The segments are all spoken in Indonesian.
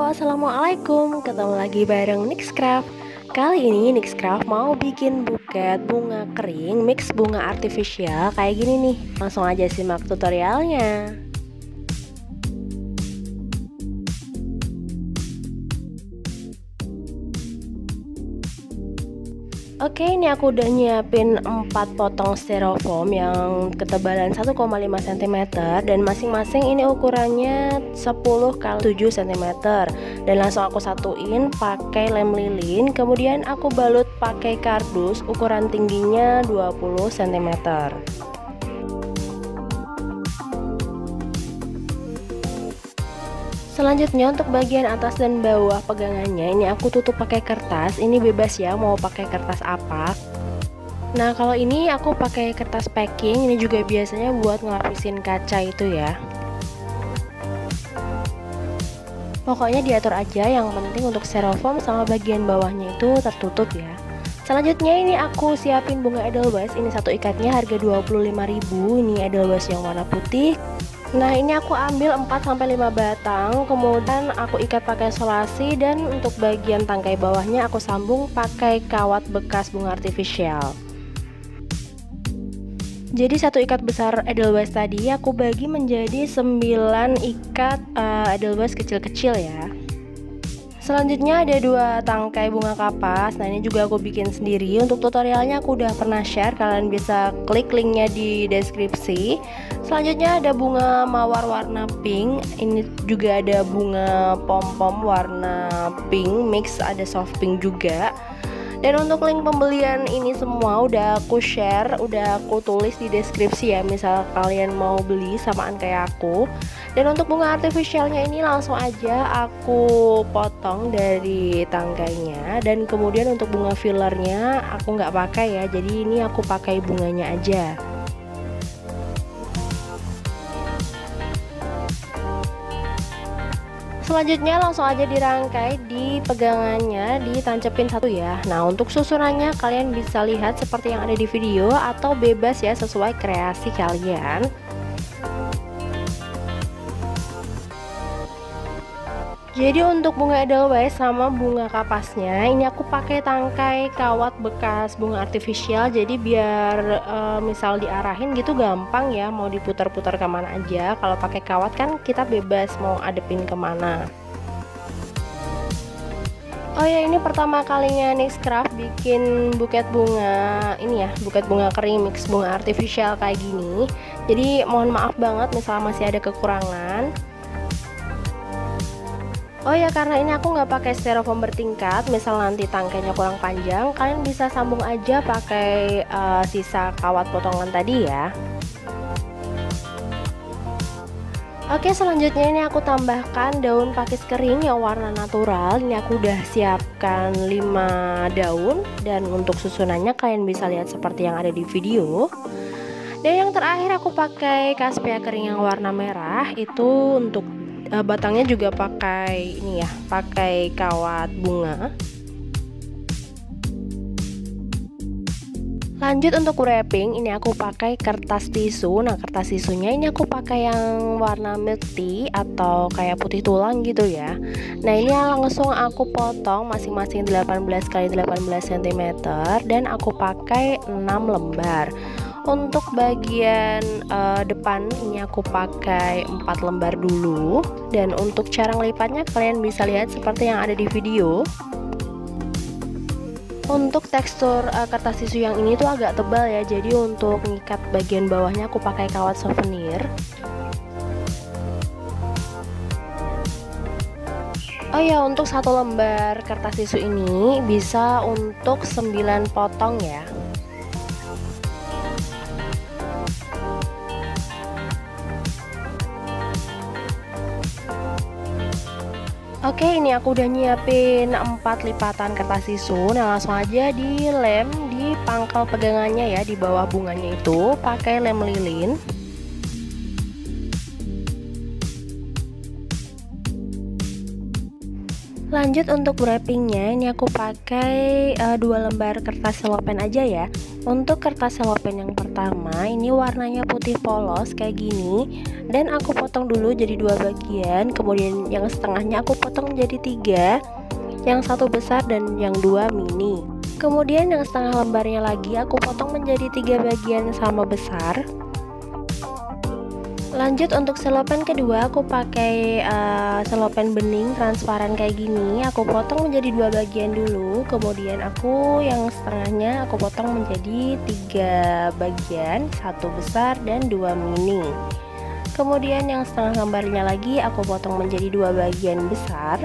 Assalamualaikum. Ketemu lagi bareng Nixcraft. Kali ini Nixcraft mau bikin buket bunga kering mix bunga artifisial kayak gini nih. Langsung aja simak tutorialnya. Oke, ini aku udah nyiapin 4 potong styrofoam yang ketebalan 1,5 cm dan masing-masing ini ukurannya 10 x 7 cm. Dan langsung aku satuin pakai lem lilin, kemudian aku balut pakai kardus ukuran tingginya 20 cm. Selanjutnya untuk bagian atas dan bawah pegangannya ini aku tutup pakai kertas. Ini bebas ya mau pakai kertas apa. Nah kalau ini aku pakai kertas packing. Ini juga biasanya buat ngelapisin kaca itu ya. Pokoknya diatur aja, yang penting untuk styrofoam sama bagian bawahnya itu tertutup ya. Selanjutnya ini aku siapin bunga edelweiss. Ini satu ikatnya harga 25.000. Ini edelweiss yang warna putih. Nah ini aku ambil 4-5 batang, kemudian aku ikat pakai solasi, dan untuk bagian tangkai bawahnya aku sambung pakai kawat bekas bunga artifisial. Jadi satu ikat besar edelweiss tadi aku bagi menjadi 9 ikat edelweiss kecil-kecil ya. Selanjutnya ada 2 tangkai bunga kapas. Nah ini juga aku bikin sendiri. Untuk tutorialnya aku udah pernah share, kalian bisa klik linknya di deskripsi. Selanjutnya ada bunga mawar warna pink. Ini juga ada bunga pom-pom warna pink mix, ada soft pink juga. Dan untuk link pembelian ini semua udah aku share, udah aku tulis di deskripsi ya, misal kalian mau beli samaan kayak aku. Dan untuk bunga artifisialnya ini langsung aja aku potong dari tanggainya, dan kemudian untuk bunga fillernya aku nggak pakai ya, jadi ini aku pakai bunganya aja. Selanjutnya langsung aja dirangkai di pegangannya, ditancepin satu ya. Nah untuk susunannya kalian bisa lihat seperti yang ada di video atau bebas ya, sesuai kreasi kalian. Jadi untuk bunga edelweiss sama bunga kapasnya ini aku pakai tangkai kawat bekas bunga artifisial. Jadi biar misal diarahin gitu gampang ya, mau diputar-putar kemana aja. Kalau pakai kawat kan kita bebas mau adepin kemana. Oh ya, ini pertama kalinya Nixcraft bikin buket bunga ini ya, buket bunga kering mix bunga artifisial kayak gini. Jadi mohon maaf banget misal masih ada kekurangan. Oh ya, karena ini aku nggak pakai styrofoam bertingkat, misal nanti tangkainya kurang panjang, kalian bisa sambung aja pakai sisa kawat potongan tadi ya. Oke, selanjutnya ini aku tambahkan daun pakis kering yang warna natural. Ini aku udah siapkan 5 daun, dan untuk susunannya kalian bisa lihat seperti yang ada di video. Dan yang terakhir aku pakai kaspia kering yang warna merah. Itu untuk batangnya juga pakai ini ya, pakai kawat bunga. Lanjut untuk wrapping, ini aku pakai kertas tisu. Nah kertas tisunya ini aku pakai yang warna milk tea atau kayak putih tulang gitu ya. Nah ini langsung aku potong masing-masing 18 x 18 cm, dan aku pakai 6 lembar. Untuk bagian depan ini aku pakai 4 lembar dulu. Dan untuk cara ngelipatnya kalian bisa lihat seperti yang ada di video. Untuk tekstur kertas tisu yang ini tuh agak tebal ya, jadi untuk ngikat bagian bawahnya aku pakai kawat souvenir. Oh ya, untuk 1 lembar kertas tisu ini bisa untuk 9 potong ya. Oke, ini aku udah nyiapin 4 lipatan kertas tisu. Nah langsung aja dilem di pangkal pegangannya ya, di bawah bunganya itu pakai lem lilin. Lanjut untuk wrappingnya, ini aku pakai 2 lembar kertas cellophane aja ya. Untuk kertas selopen yang pertama, ini warnanya putih polos kayak gini, dan aku potong dulu jadi dua bagian. Kemudian yang setengahnya aku potong jadi tiga, yang satu besar dan yang dua mini. Kemudian yang setengah lembarnya lagi aku potong menjadi tiga bagian sama besar. Lanjut untuk selopen kedua, aku pakai selopen bening transparan kayak gini. Aku potong menjadi dua bagian dulu, kemudian aku yang setengahnya aku potong menjadi tiga bagian, satu besar dan dua mini. Kemudian yang setengah lembarnya lagi aku potong menjadi dua bagian besar.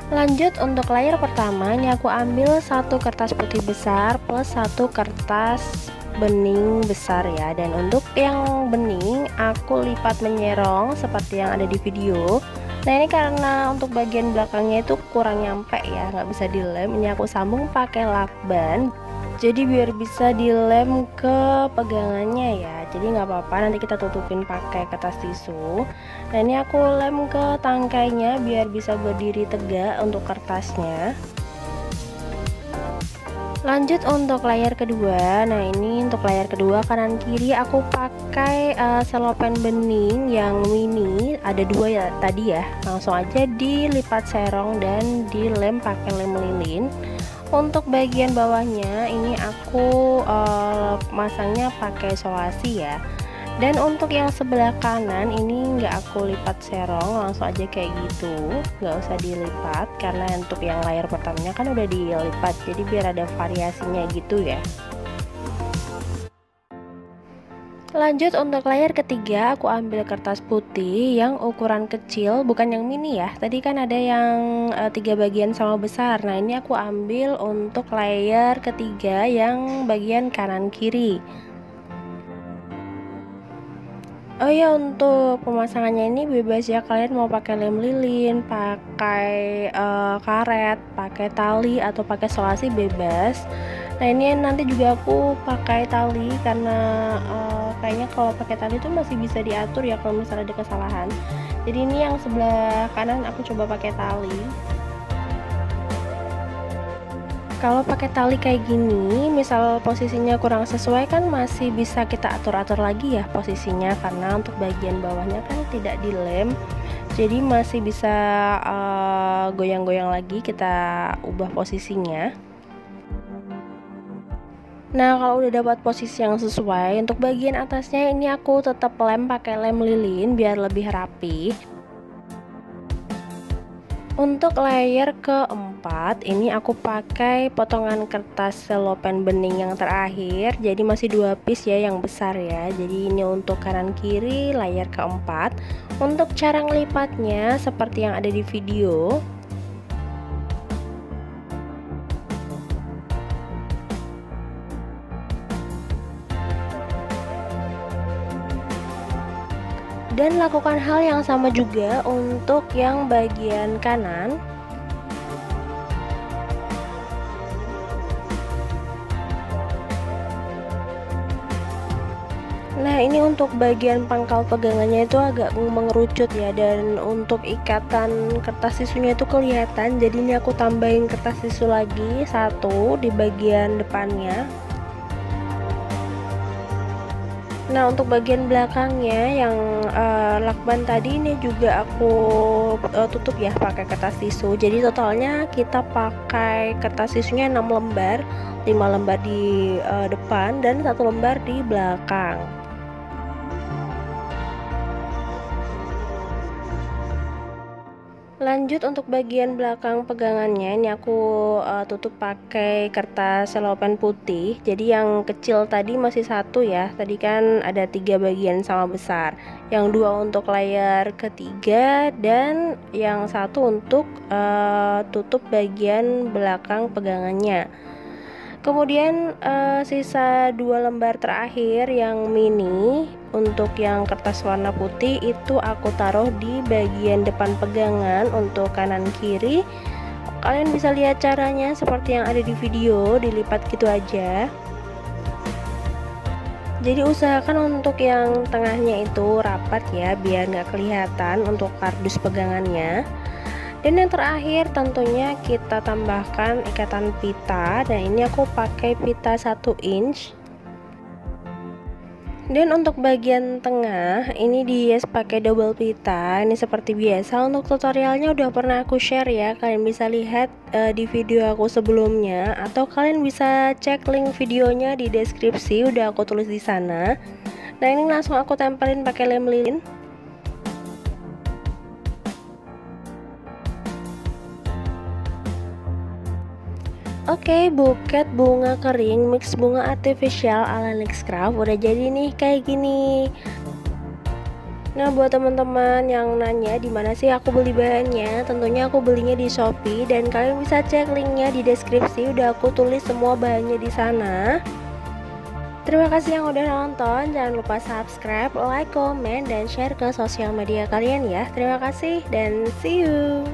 Lanjut untuk layer pertama, ini aku ambil satu kertas putih besar plus satu kertas bening besar ya. Dan untuk yang bening aku lipat menyerong seperti yang ada di video. Nah ini karena untuk bagian belakangnya itu kurang nyampe ya, nggak bisa dilem. Ini aku sambung pakai lakban, jadi biar bisa dilem ke pegangannya ya. Jadi nggak apa-apa, nanti kita tutupin pakai kertas tisu. Nah ini aku lem ke tangkainya biar bisa berdiri tegak untuk kertasnya. Lanjut untuk layer kedua. Nah ini untuk layer kedua kanan kiri aku pakai selopen bening yang mini, ada dua ya tadi ya. Langsung aja dilipat serong dan dilem pakai lem lilin. Untuk bagian bawahnya ini aku masangnya pakai solasi ya. Dan untuk yang sebelah kanan ini nggak aku lipat serong, langsung aja kayak gitu, nggak usah dilipat karena untuk yang layer pertamanya kan udah dilipat, jadi biar ada variasinya gitu ya. Lanjut untuk layer ketiga, aku ambil kertas putih yang ukuran kecil, bukan yang mini ya. Tadi kan ada yang tiga bagian sama besar. Nah ini aku ambil untuk layer ketiga yang bagian kanan kiri. Oh ya, untuk pemasangannya ini bebas ya, kalian mau pakai lem lilin, pakai karet, pakai tali atau pakai solasi bebas. Nah ini nanti juga aku pakai tali karena kayaknya kalau pakai tali itu masih bisa diatur ya kalau misalnya ada kesalahan. Jadi ini yang sebelah kanan aku coba pakai tali. Kalau pakai tali kayak gini, misal posisinya kurang sesuai kan masih bisa kita atur-atur lagi ya posisinya, karena untuk bagian bawahnya kan tidak dilem, jadi masih bisa goyang-goyang lagi, kita ubah posisinya. Nah kalau udah dapat posisi yang sesuai, untuk bagian atasnya ini aku tetap lem pakai lem lilin biar lebih rapi. Untuk layer keempat ini aku pakai potongan kertas selopen bening yang terakhir, jadi masih dua piece ya yang besar ya. Jadi ini untuk kanan kiri layer keempat. Untuk cara ngelipatnya seperti yang ada di video. Dan lakukan hal yang sama juga untuk yang bagian kanan. Nah ini untuk bagian pangkal pegangannya itu agak mengerucut ya, dan untuk ikatan kertas tisunya itu kelihatan. Jadi ini aku tambahin kertas tisu lagi satu di bagian depannya. Nah untuk bagian belakangnya yang lakban tadi ini juga aku tutup ya pakai kertas tisu. Jadi totalnya kita pakai kertas tisunya 6 lembar, 5 lembar di depan dan 1 lembar di belakang. Lanjut untuk bagian belakang pegangannya, ini aku tutup pakai kertas selopen putih. Jadi yang kecil tadi masih satu ya, tadi kan ada 3 bagian sama besar, yang 2 untuk layer ketiga dan yang satu untuk tutup bagian belakang pegangannya. Kemudian sisa 2 lembar terakhir yang mini untuk yang kertas warna putih itu aku taruh di bagian depan pegangan untuk kanan kiri. Kalian bisa lihat caranya seperti yang ada di video, dilipat gitu aja. Jadi usahakan untuk yang tengahnya itu rapat ya, biar nggak kelihatan untuk kardus pegangannya. Dan yang terakhir tentunya kita tambahkan ikatan pita. Dan ini aku pakai pita 1 inch. Dan untuk bagian tengah ini dihias pakai double pita. Ini seperti biasa, untuk tutorialnya udah pernah aku share ya. Kalian bisa lihat di video aku sebelumnya, atau kalian bisa cek link videonya di deskripsi, udah aku tulis di sana. Nah, ini langsung aku tempelin pakai lem lilin. Oke, buket bunga kering mix bunga artificial ala Nexcraft udah jadi nih kayak gini. Nah, buat teman-teman yang nanya di mana sih aku beli bahannya, tentunya aku belinya di Shopee dan kalian bisa cek linknya di deskripsi, udah aku tulis semua bahannya di sana. Terima kasih yang udah nonton, jangan lupa subscribe, like, komen, dan share ke sosial media kalian ya. Terima kasih dan see you.